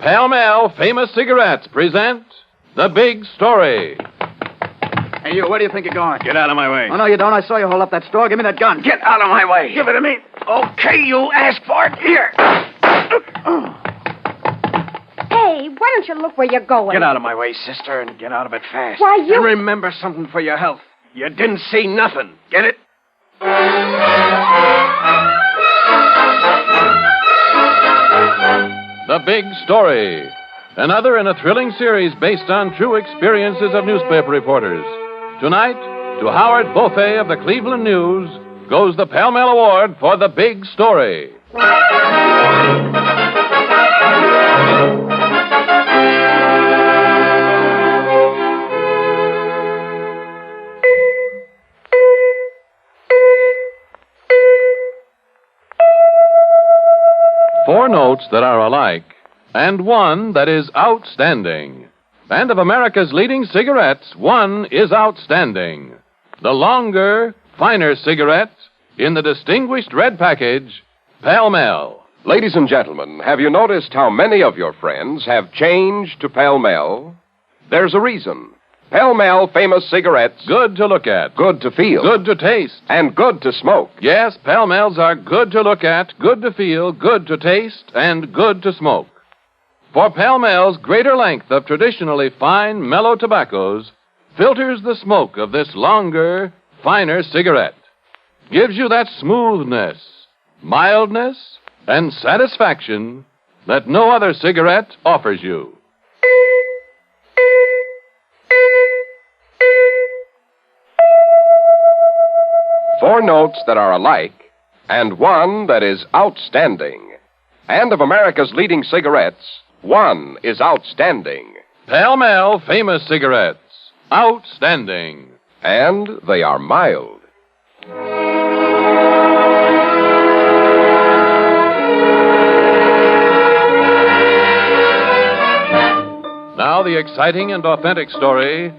Pall Mall Famous Cigarettes present The Big Story. Hey, you, where do you think you're going? Get out of my way. Oh, no, you don't. I saw you hold up that store. Give me that gun. Get out of my way. Give it to me. Okay, you asked for it. Here. Hey, why don't you look where you're going? Get out of my way, sister, and get out of it fast. Why, you... And remember something for your health. You didn't see nothing. Get it? The Big Story. Another in a thrilling series based on true experiences of newspaper reporters. Tonight, to Howard Beaufait of the Cleveland News goes the Pall Mall Award for The Big Story. Four notes that are alike, and one that is outstanding. And of America's leading cigarettes, one is outstanding. The longer, finer cigarette in the distinguished red package, Pall Mall. Ladies and gentlemen, have you noticed how many of your friends have changed to Pall Mall? There's a reason. Pall Mall Famous Cigarettes. Good to look at. Good to feel. Good to taste. And good to smoke. Yes, Pall Malls are good to look at, good to feel, good to taste, and good to smoke. For Pall Mall's greater length of traditionally fine, mellow tobaccos filters the smoke of this longer, finer cigarette. Gives you that smoothness, mildness, and satisfaction that no other cigarette offers you. Four notes that are alike, and one that is outstanding. And of America's leading cigarettes, one is outstanding. Pall Mall Famous Cigarettes. Outstanding. And they are mild. Now the exciting and authentic story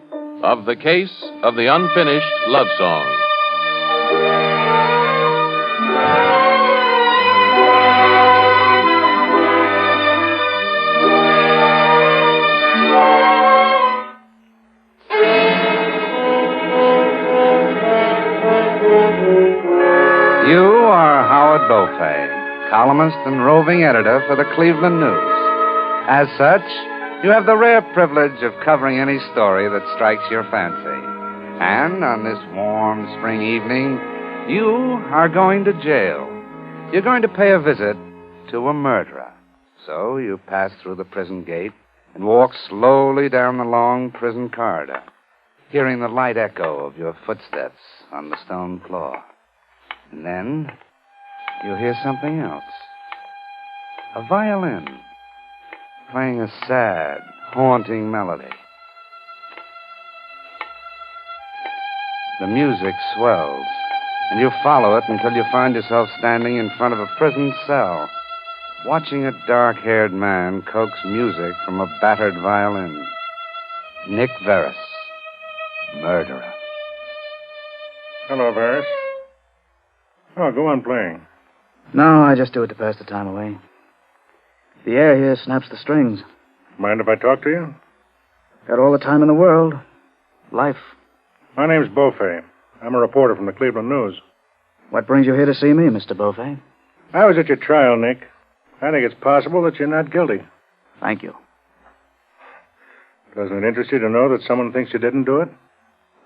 of the case of the unfinished love song. You are Howard Beaufait, columnist and roving editor for the Cleveland News. As such, you have the rare privilege of covering any story that strikes your fancy. And on this warm spring evening, you are going to jail. You're going to pay a visit to a murderer. So you pass through the prison gate and walk slowly down the long prison corridor, hearing the light echo of your footsteps on the stone floor. And then you hear something else. A violin playing a sad, haunting melody. The music swells, and you follow it until you find yourself standing in front of a prison cell, watching a dark-haired man coax music from a battered violin. Nick Verris, murderer. Hello, Varys. Oh, go on playing. No, I just do it to pass the time away. The air here snaps the strings. Mind if I talk to you? Got all the time in the world. Life. My name's Beaufait. I'm a reporter from the Cleveland News. What brings you here to see me, Mr. Beaufait? I was at your trial, Nick. I think it's possible that you're not guilty. Thank you. Doesn't it interest you to know that someone thinks you didn't do it?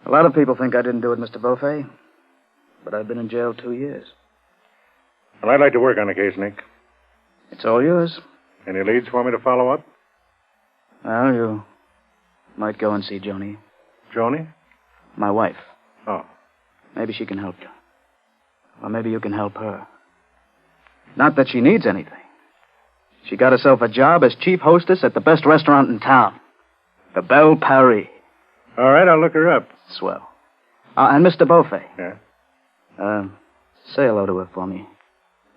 A lot of people think I didn't do it, Mr. Beaufait. But I've been in jail 2 years. Well, I'd like to work on the case, Nick. It's all yours. Any leads for me to follow up? Well, you might go and see Joni. Joni? My wife. Oh. Maybe she can help you. Or maybe you can help her. Not that she needs anything. She got herself a job as chief hostess at the best restaurant in town. The Belle Paris. All right, I'll look her up. Swell. And Mr. Beaufait. Yeah? Say hello to her for me,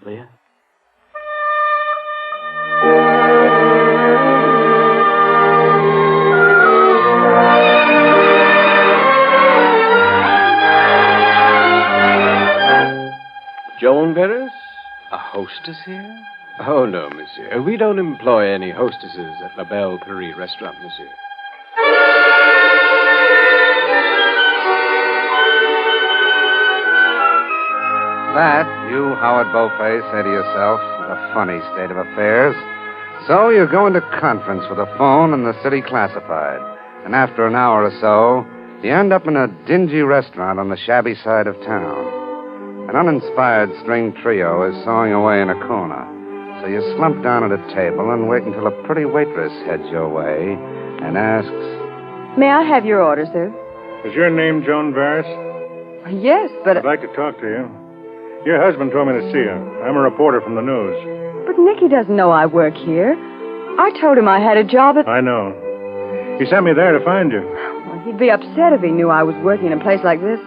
will you? Joan Verris? A hostess here? Oh, no, monsieur. We don't employ any hostesses at La Belle Paris restaurant, monsieur. That, you, Howard Beaufait, say to yourself, a funny state of affairs. So you go into conference with a phone and the city classified. And after an hour or so, you end up in a dingy restaurant on the shabby side of town. An uninspired string trio is sawing away in a corner. So you slump down at a table and wait until a pretty waitress heads your way and asks, May I have your order, sir? Is your name Joan Varys? Yes, but... I'd like to talk to you. Your husband told me to see you. I'm a reporter from the news. But Nicky doesn't know I work here. I told him I had a job at... I know. He sent me there to find you. Well, he'd be upset if he knew I was working in a place like this.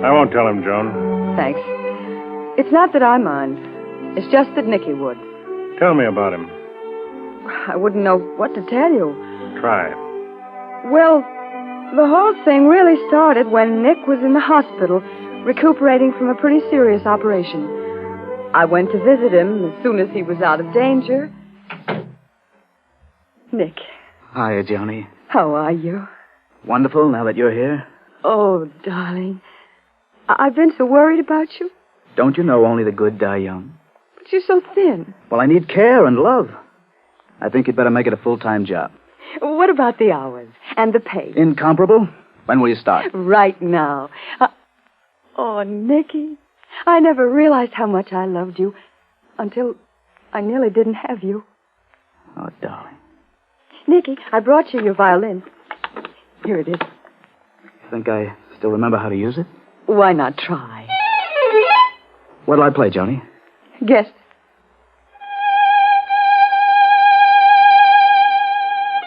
I won't tell him, Joan. Thanks. It's not that I mind. It's just that Nicky would. Tell me about him. I wouldn't know what to tell you. Try. Well, the whole thing really started when Nick was in the hospital, recuperating from a pretty serious operation. I went to visit him as soon as he was out of danger. Nick. Hiya, Johnny. How are you? Wonderful, now that you're here. Oh, darling. I've been so worried about you. Don't you know only the good die young? But you're so thin. Well, I need care and love. I think you'd better make it a full-time job. What about the hours and the pay? Incomparable? When will you start? Right now. Oh, Nicky, I never realized how much I loved you until I nearly didn't have you. Oh, darling. Nicky, I brought you your violin. Here it is. Think I still remember how to use it? Why not try? What'll I play, Johnny? Guess.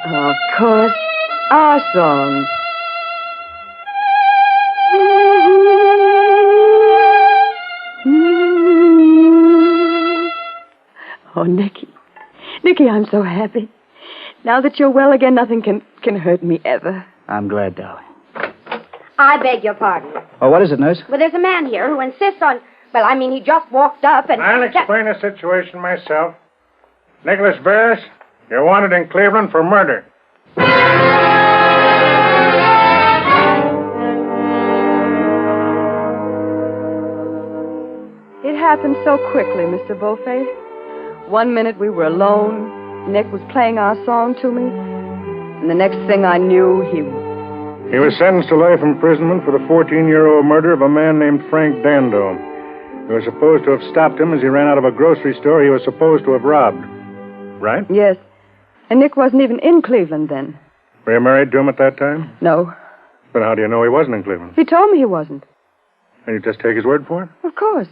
Of course, our song. Oh, Nicky. Nicky, I'm so happy. Now that you're well again, nothing can hurt me ever. I'm glad, darling. I beg your pardon. Oh, what is it, nurse? Well, there's a man here who insists on... Well, I mean, he just walked up and... I'll explain the situation myself. Nicholas Varys, you're wanted in Cleveland for murder. It happened so quickly, Mr. Beaufait. 1 minute we were alone. Nick was playing our song to me. And the next thing I knew, He was sentenced to life imprisonment for the 14-year-old murder of a man named Frank Dando. They were supposed to have stopped him as he ran out of a grocery store he was supposed to have robbed. Right? Yes. And Nick wasn't even in Cleveland then. Were you married to him at that time? No. Then how do you know he wasn't in Cleveland? He told me he wasn't. And you just take his word for it? Of course.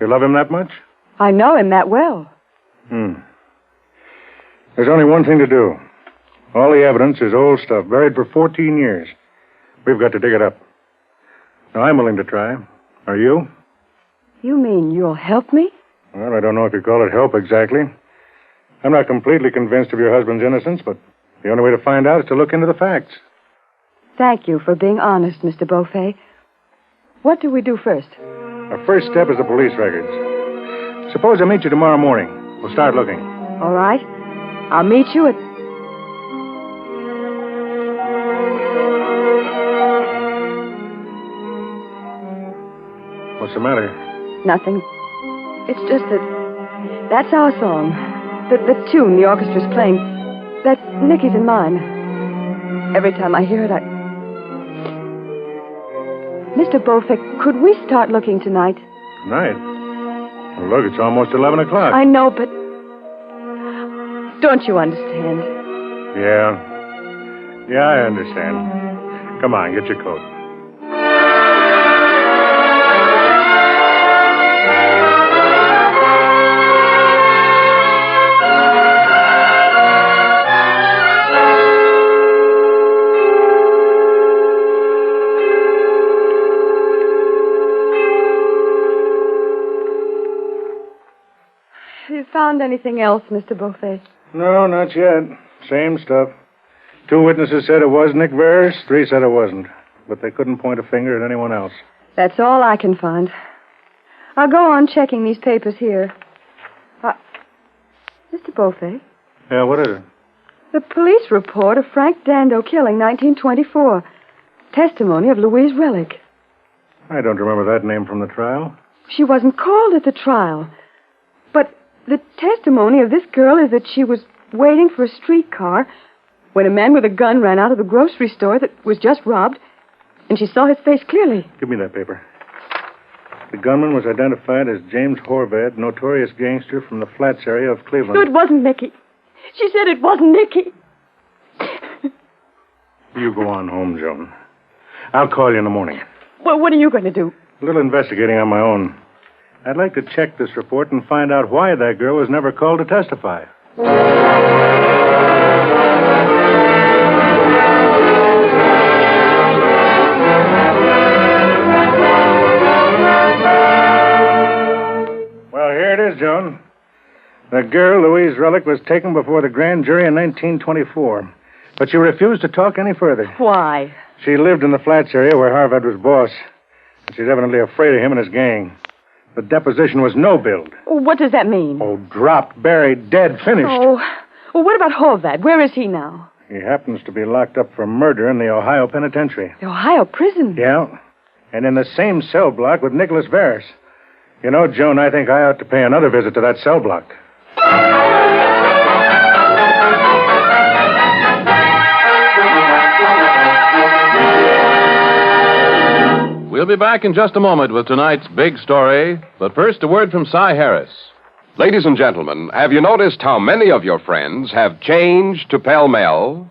You love him that much? I know him that well. There's only one thing to do. All the evidence is old stuff, buried for 14 years. We've got to dig it up. Now, I'm willing to try. Are you? You mean you'll help me? Well, I don't know if you call it help exactly. I'm not completely convinced of your husband's innocence, but the only way to find out is to look into the facts. Thank you for being honest, Mr. Beaufait. What do we do first? Our first step is the police records. Suppose I meet you tomorrow morning. We'll start looking. All right. I'll meet you at... What's the matter? Nothing. It's just that's our song. The tune the orchestra's playing. That's Nicky's and mine. Every time I hear it, Mr. Beaufait, could we start looking tonight? Tonight? Well, look, it's almost 11 o'clock. I know, but... Don't you understand? Yeah, I understand. Come on, get your coat. Have you found anything else, Mr. Beaufait? No, not yet. Same stuff. 2 witnesses said it was Nick Varys, 3 said it wasn't. But they couldn't point a finger at anyone else. That's all I can find. I'll go on checking these papers here. Mr. Beaufait, Yeah, what is it? the police report of Frank Dando killing, 1924. Testimony of Louise Relic. I don't remember that name from the trial. She wasn't called at the trial. But the testimony of this girl is that she was waiting for a streetcar when a man with a gun ran out of the grocery store that was just robbed, and she saw his face clearly. Give me that paper. The gunman was identified as James Horvath, notorious gangster from the Flats area of Cleveland. No, it wasn't Nicky. She said it wasn't Nicky. You go on home, Joan. I'll call you in the morning. Well, what are you going to do? A little investigating on my own. I'd like to check this report and find out why that girl was never called to testify. Well, here it is, Joan. The girl, Louise Relic, was taken before the grand jury in 1924. But she refused to talk any further. Why? She lived in the Flats area where Harvard was boss. She's evidently afraid of him and his gang. The deposition was no billed. What does that mean? Oh, dropped, buried, dead, finished. Oh, well, what about Horvath? Where is he now? He happens to be locked up for murder in the Ohio penitentiary. The Ohio prison? Yeah, and in the same cell block with Nicholas Varys. You know, Joan, I think I ought to pay another visit to that cell block. We'll be back in just a moment with tonight's big story, but first a word from Cy Harris. Ladies and gentlemen, have you noticed how many of your friends have changed to pell-mell?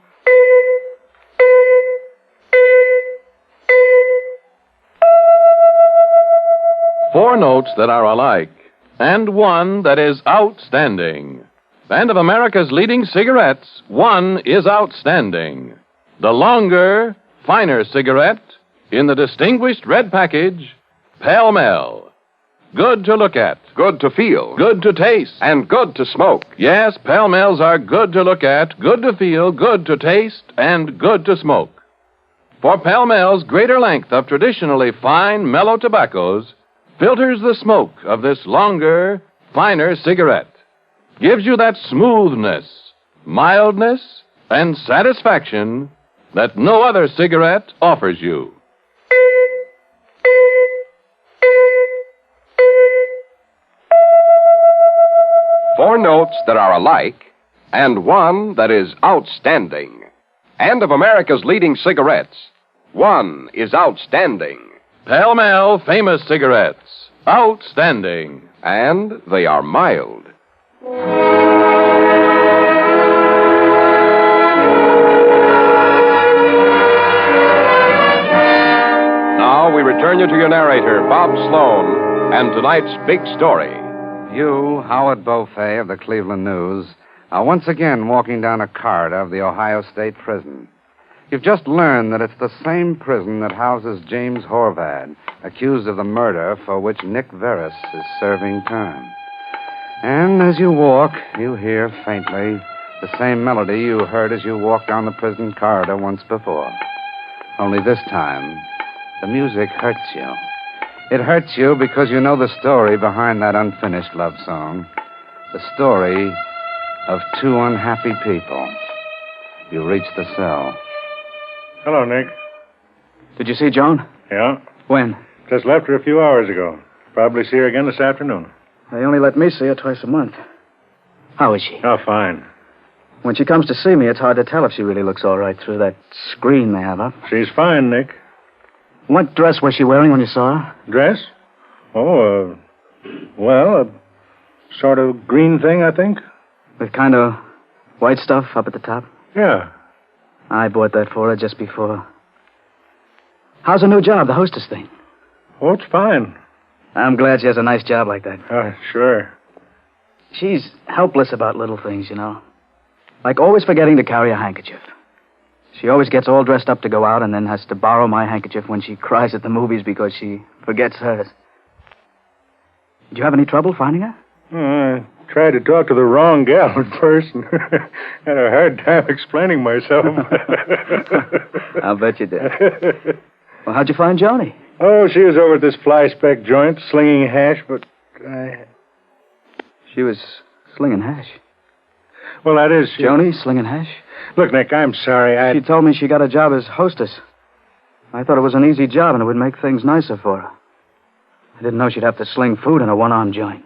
Four notes that are alike, and one that is outstanding. And of America's leading cigarettes, one is outstanding. The longer, finer cigarette in the distinguished red package, Pall-Mall. Good to look at. Good to feel. Good to taste. And good to smoke. Yes, Pall-Malls are good to look at, good to feel, good to taste, and good to smoke. For Pall-Mall's greater length of traditionally fine, mellow tobaccos filters the smoke of this longer, finer cigarette. Gives you that smoothness, mildness, and satisfaction that no other cigarette offers you. Four notes that are alike, and one that is outstanding. And of America's leading cigarettes, one is outstanding. Pall-Mall famous cigarettes. Outstanding. And they are mild. Now we return you to your narrator, Bob Sloan, and tonight's big story. You, Howard Beaufait of the Cleveland News, are once again walking down a corridor of the Ohio State Prison. You've just learned that it's the same prison that houses James Horvath, accused of the murder for which Nick Varys is serving time. And as you walk, you hear faintly the same melody you heard as you walked down the prison corridor once before. Only this time, the music hurts you. It hurts you because you know the story behind that unfinished love song. The story of two unhappy people. You reach the cell. Hello, Nick. Did you see Joan? Yeah? When? Just left her a few hours ago. Probably see her again this afternoon. They only let me see her twice a month. How is she? Oh, fine. When she comes to see me, it's hard to tell if she really looks all right through that screen they have up. She's fine, Nick. What dress was she wearing when you saw her? Dress? Oh, well, a sort of green thing, I think. With kind of white stuff up at the top? Yeah. I bought that for her just before. How's her new job, the hostess thing? Oh, it's fine. I'm glad she has a nice job like that. Sure. She's helpless about little things, you know. Like always forgetting to carry a handkerchief. She always gets all dressed up to go out and then has to borrow my handkerchief when she cries at the movies because she forgets hers. Did you have any trouble finding her? I tried to talk to the wrong gal at first and had a hard time explaining myself. I'll bet you did. Well, how'd you find Joni? Oh, she was over at this fly-speck joint, slinging hash, but She was slinging hash? Well, that is... Joni, slinging hash? Look, Nick, I'm sorry. She told me she got a job as hostess. I thought it was an easy job and it would make things nicer for her. I didn't know she'd have to sling food in a one-arm joint.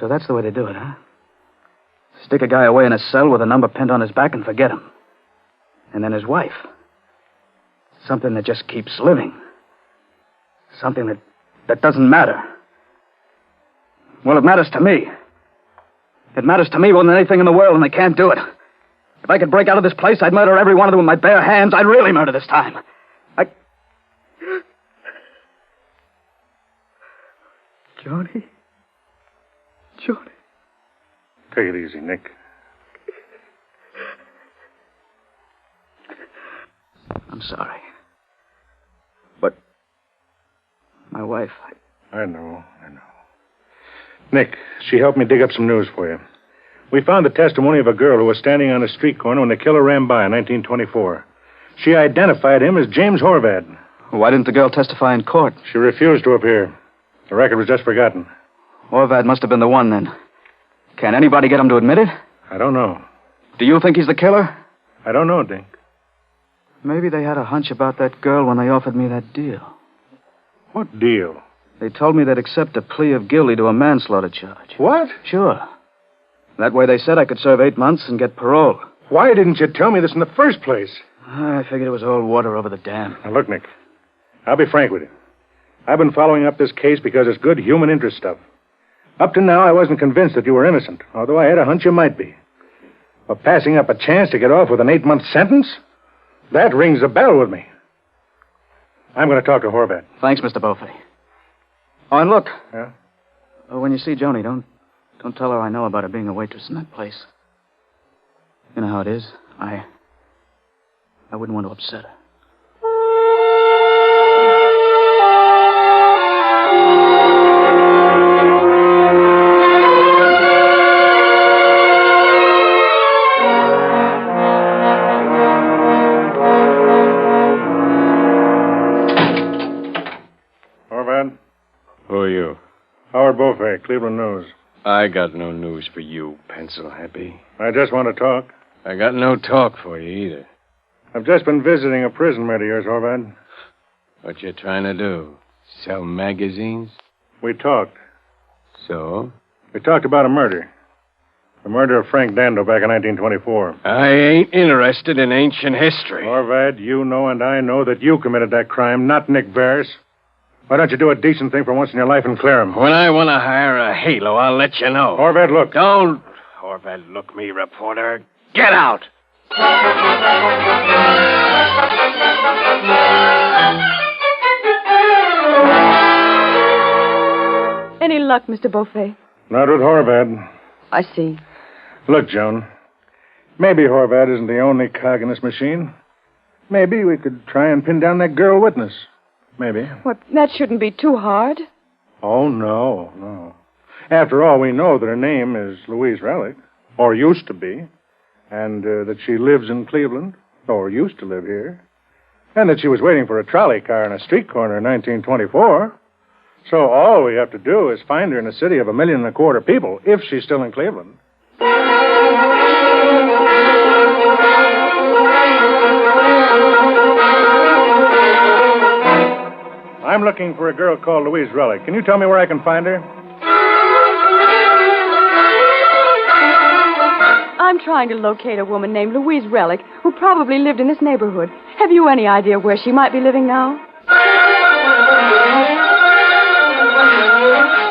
So that's the way they do it, huh? Stick a guy away in a cell with a number pinned on his back and forget him. And then his wife. Something that just keeps living. Something that doesn't matter. Well, it matters to me. It matters to me more than anything in the world, and they can't do it. If I could break out of this place, I'd murder every one of them with my bare hands. I'd really murder this time. Joni? Take it easy, Nick. I'm sorry. But my wife... I know. Nick, she helped me dig up some news for you. We found the testimony of a girl who was standing on a street corner when the killer ran by in 1924. She identified him as James Horvad. Why didn't the girl testify in court? She refused to appear. The record was just forgotten. Horvad must have been the one, then. Can anybody get him to admit it? I don't know. Do you think he's the killer? I don't know, Dink. Maybe they had a hunch about that girl when they offered me that deal. What deal? They told me they'd accept a plea of guilty to a manslaughter charge. What? Sure. That way they said I could serve 8 months and get parole. Why didn't you tell me this in the first place? I figured it was all water over the dam. Now, look, Nick, I'll be frank with you. I've been following up this case because it's good human interest stuff. Up to now, I wasn't convinced that you were innocent, although I had a hunch you might be. But passing up a chance to get off with an 8-month sentence? That rings a bell with me. I'm going to talk to Horvat. Thanks, Mr. Beaufait. Oh, and look. Yeah? When you see Joni, don't tell her I know about her being a waitress in that place. You know how it is. I wouldn't want to upset her. Horvat? Who are you? Howard Beaufait, Cleveland News. I got no news for you, pencil happy. I just want to talk. I got no talk for you either. I've just been visiting a prison mate of yours, Horvat. What you trying to do? Sell magazines? We talked. So? We talked about a murder. The murder of Frank Dando back in 1924. I ain't interested in ancient history. Horvat, you know and I know that you committed that crime, not Nick Barris. Why don't you do a decent thing for once in your life and clear him? When I want to hire a halo, I'll let you know. Horvat, look. Don't Horvat look me, reporter. Get out! Any luck, Mr. Beaufait? Not with Horvat. I see. Look, Joan. Maybe Horvat isn't the only cog in this machine. Maybe we could try and pin down that girl witness. Maybe. What, that shouldn't be too hard. Oh, no. After all, we know that her name is Louise Relic, or used to be, and that she lives in Cleveland, or used to live here, and that she was waiting for a trolley car in a street corner in 1924. So all we have to do is find her in a city of 1.25 million people, if she's still in Cleveland. I'm looking for a girl called Louise Relic. Can you tell me where I can find her? I'm trying to locate a woman named Louise Relic, who probably lived in this neighborhood. Have you any idea where she might be living now?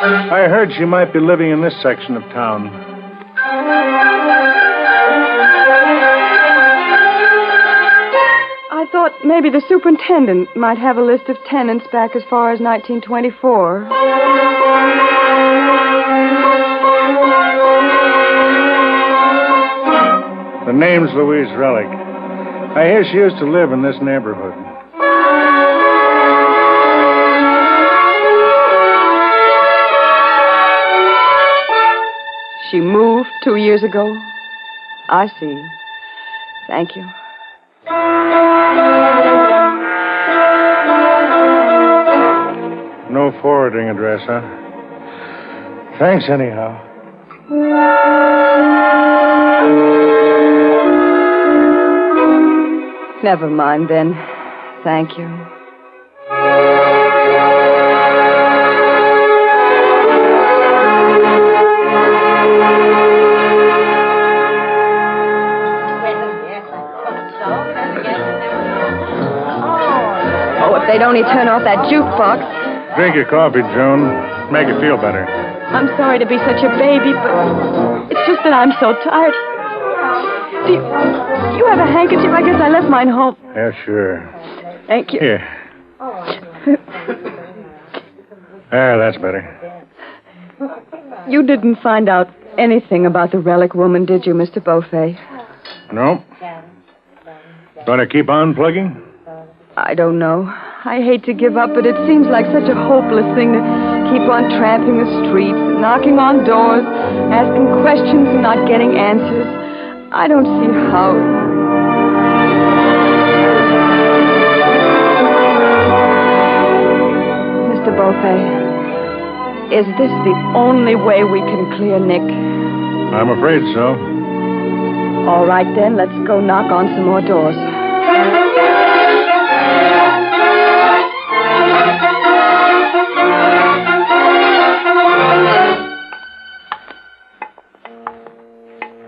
I heard she might be living in this section of town. I thought maybe the superintendent might have a list of tenants back as far as 1924. The name's Louise Relic. I hear she used to live in this neighborhood. She moved 2 years ago? I see. Thank you. No forwarding address, huh? Thanks anyhow. Never mind, then. Thank you. Oh, if they'd only turn off that jukebox. Drink your coffee, Joan. Make you feel better. I'm sorry to be such a baby, but it's just that I'm so tired. Do you have a handkerchief? I guess I left mine home. Yeah, sure. Thank you. Here. There, that's better. You didn't find out anything about the relic woman, did you, Mr. Beaufait? No? Gonna keep on plugging? I don't know. I hate to give up, but it seems like such a hopeless thing to keep on tramping the streets, knocking on doors, asking questions and not getting answers. I don't see how. Mr. Beaufait, is this the only way we can clear Nick? I'm afraid so. All right, then, let's go knock on some more doors.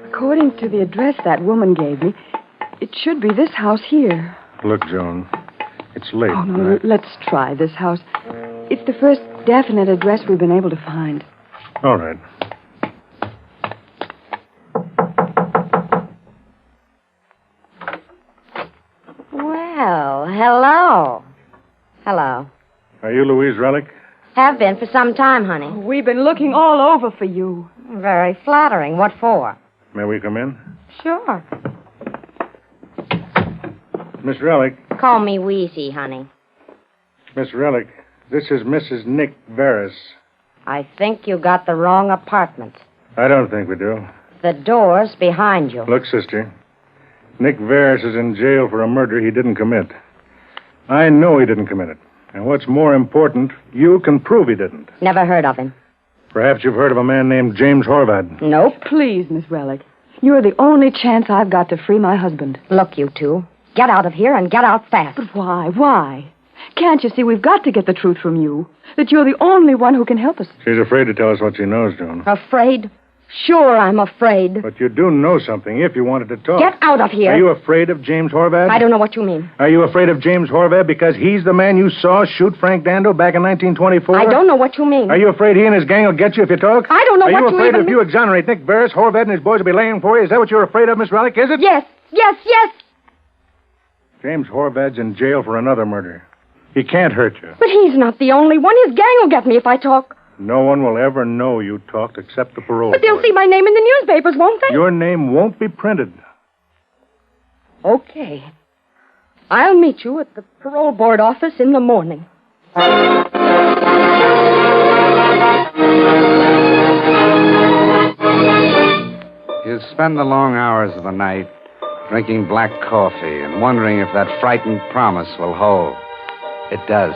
According to the address that woman gave me, it should be this house here. Look, Joan, it's late. Oh, no, let's try this house. It's the first definite address we've been able to find. All right. Well, hello. Hello. Are you Louise Relic? Have been for some time, honey. We've been looking all over for you. Very flattering. What for? May we come in? Sure. Miss Relic. Call me Wheezy, honey. Miss Relic, this is Mrs. Nick Varys. I think you got the wrong apartment. I don't think we do. The door's behind you. Look, sister, Nick Varys is in jail for a murder he didn't commit. I know he didn't commit it. And what's more important, you can prove he didn't. Never heard of him. Perhaps you've heard of a man named James Horvath. Nope. Please, Miss Relic. You're the only chance I've got to free my husband. Look, you two. Get out of here and get out fast. But why? Why? Can't you see we've got to get the truth from you? That you're the only one who can help us. She's afraid to tell us what she knows, Joan. Afraid? Sure, I'm afraid. But you do know something if you wanted to talk. Get out of here. Are you afraid of James Horvath? I don't know what you mean. Are you afraid of James Horvath because he's the man you saw shoot Frank Dando back in 1924? I don't know what you mean. Are you afraid he and his gang will get you if you talk? I don't know what you mean. Are you afraid if you exonerate Nick Varys, Horvath and his boys will be laying for you? Is that what you're afraid of, Miss Relic? Is it? Yes. James Horvath's in jail for another murder. He can't hurt you. But he's not the only one. His gang will get me if I talk. No one will ever know you talked except the parole But they'll board. see my name in the newspapers, won't they? Your name won't be printed. Okay. I'll meet you at the parole board office in the morning. You spend the long hours of the night drinking black coffee and wondering if that frightened promise will hold. It does.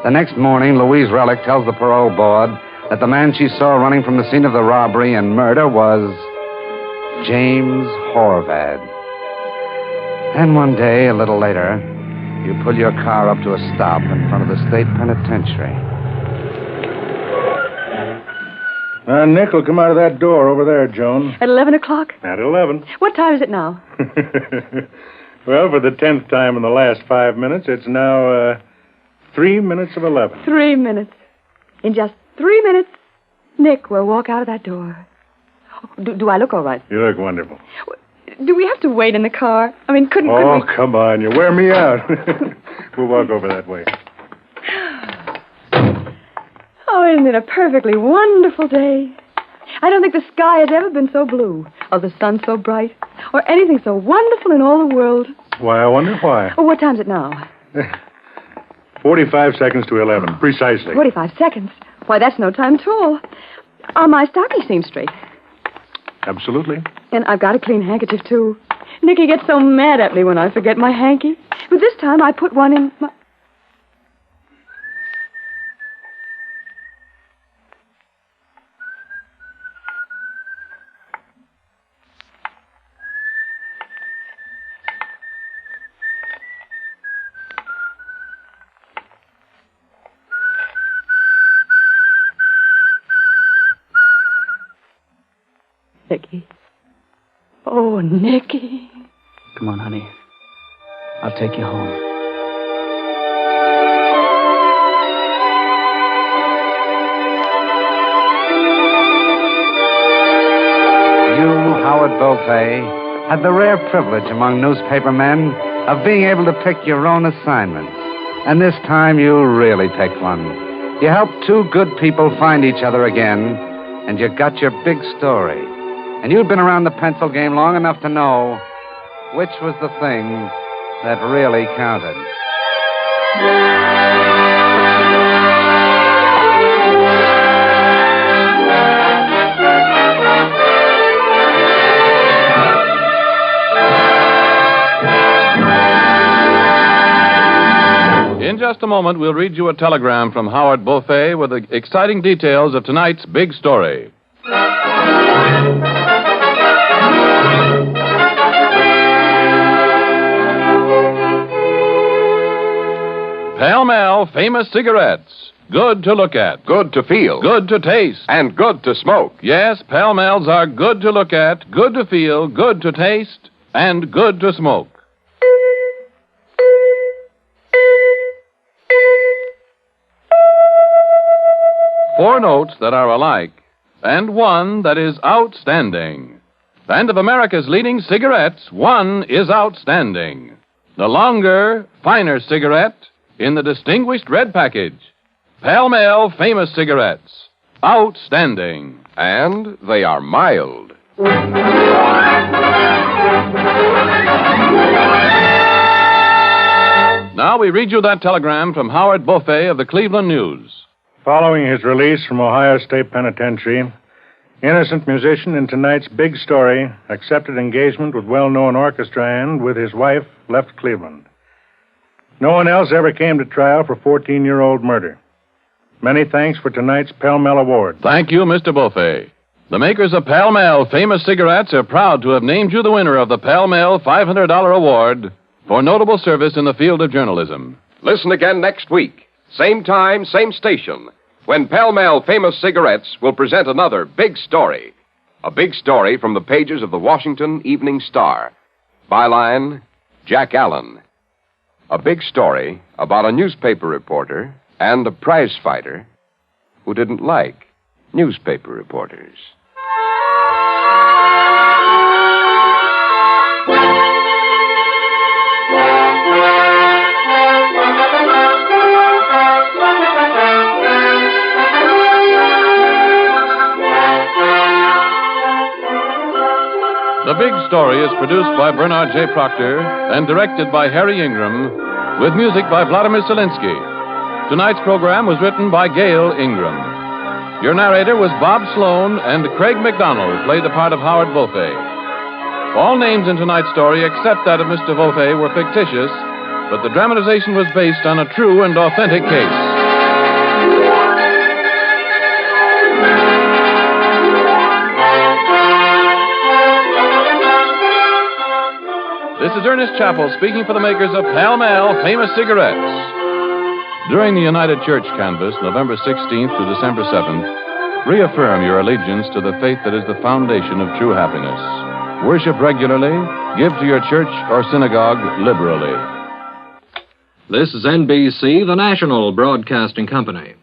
The next morning, Louise Relic tells the parole board that the man she saw running from the scene of the robbery and murder was James Horvath. Then one day, a little later, you pull your car up to a stop in front of the state penitentiary. Nick will come out of that door over there, Joan. At 11 o'clock? At 11. What time is it now? Well, for the 10th time in the last 5 minutes, it's now 3 minutes of 11. 3 minutes. In just 3 minutes, Nick will walk out of that door. Do I look all right? You look wonderful. Do we have to wait in the car? I mean, couldn't Oh, we... come on. You wear me out. We'll walk over that way. Oh, isn't it a perfectly wonderful day? I don't think the sky has ever been so blue, or the sun so bright, or anything so wonderful in all the world. Why, I wonder why. Oh, what time's it now? 45 seconds to 11, precisely. 45 seconds? Why, that's no time at all. Are my stockings seam straight? Absolutely. And I've got a clean handkerchief, too. Nicky gets so mad at me when I forget my hanky. But this time I put one in my... Nicky. Oh, Nicky. Come on, honey. I'll take you home. You, Howard Beaufait, had the rare privilege among newspaper men of being able to pick your own assignments. And this time you really picked one. You helped two good people find each other again, and you got your big story. And you'd been around the pencil game long enough to know which was the thing that really counted. In just a moment, we'll read you a telegram from Howard Beaufait with the exciting details of tonight's big story. Pall Mall Famous Cigarettes. Good to look at. Good to feel. Good to taste. And good to smoke. Yes, Pall Malls are good to look at, good to feel, good to taste, and good to smoke. Four notes that are alike, and one that is outstanding. And of America's leading cigarettes, one is outstanding. The longer, finer cigarette in the distinguished red package. Pall Mall Famous Cigarettes. Outstanding. And they are mild. Now we read you that telegram from Howard Beaufait of the Cleveland News. Following his release from Ohio State Penitentiary, innocent musician in tonight's big story accepted engagement with well-known orchestra and, with his wife, left Cleveland. No one else ever came to trial for 14-year-old murder. Many thanks for tonight's Pall Mall Award. Thank you, Mr. Beaufait. The makers of Pall Mall Famous Cigarettes are proud to have named you the winner of the Pall Mall $500 Award for notable service in the field of journalism. Listen again next week. Same time, same station, when Pall Mall Famous Cigarettes will present another big story. A big story from the pages of the Washington Evening Star. Byline, Jack Allen. A big story about a newspaper reporter and a prize fighter who didn't like newspaper reporters. The Big Story is produced by Bernard J. Proctor and directed by Harry Ingram, with music by Vladimir Zelinsky. Tonight's program was written by Gail Ingram. Your narrator was Bob Sloan, and Craig McDonald played the part of Howard Beaufait. All names in tonight's story except that of Mr. Beaufait were fictitious, but the dramatization was based on a true and authentic case. This is Ernest Chappell speaking for the makers of Pall Mall Famous Cigarettes. During the United Church Canvass, November 16th to December 7th, reaffirm your allegiance to the faith that is the foundation of true happiness. Worship regularly, give to your church or synagogue liberally. This is NBC, the national broadcasting company.